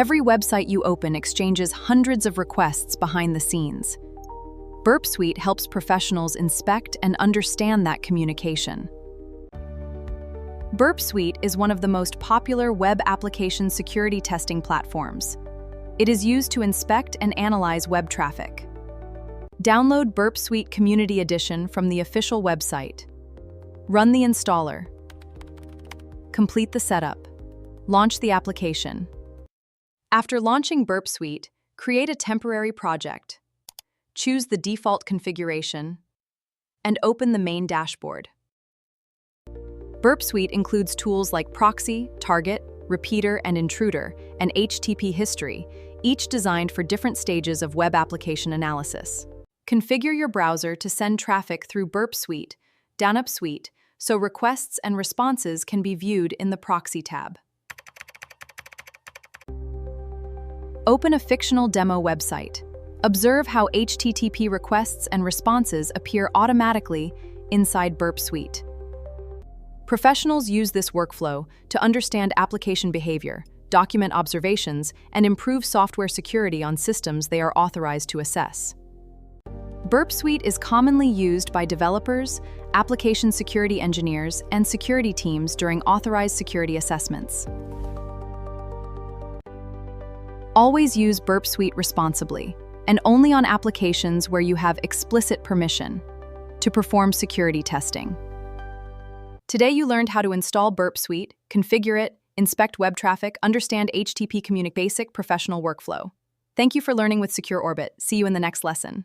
Every website you open exchanges hundreds of requests behind the scenes. Burp Suite helps professionals inspect and understand that communication. Burp Suite is one of the most popular web application security testing platforms. It is used to inspect and analyze web traffic. Download Burp Suite Community Edition from the official website. Run the installer. Complete the setup. Launch the application. After launching Burp Suite, create a temporary project. Choose the default configuration and open the main dashboard. Burp Suite includes tools like Proxy, Target, Repeater, and Intruder, and HTTP history, each designed for different stages of web application analysis. Configure your browser to send traffic through Burp Suite, Down Suite, so requests and responses can be viewed in the Proxy tab. Open a fictional demo website. Observe how HTTP requests and responses appear automatically inside Burp Suite. Professionals use this workflow to understand application behavior, document observations, and improve software security on systems they are authorized to assess. Burp Suite is commonly used by developers, application security engineers, and security teams during authorized security assessments. Always use Burp Suite responsibly, and only on applications where you have explicit permission to perform security testing. Today you learned how to install Burp Suite, configure it, inspect web traffic, understand HTTP basic professional workflow. Thank you for learning with SecureOrbit. See you in the next lesson.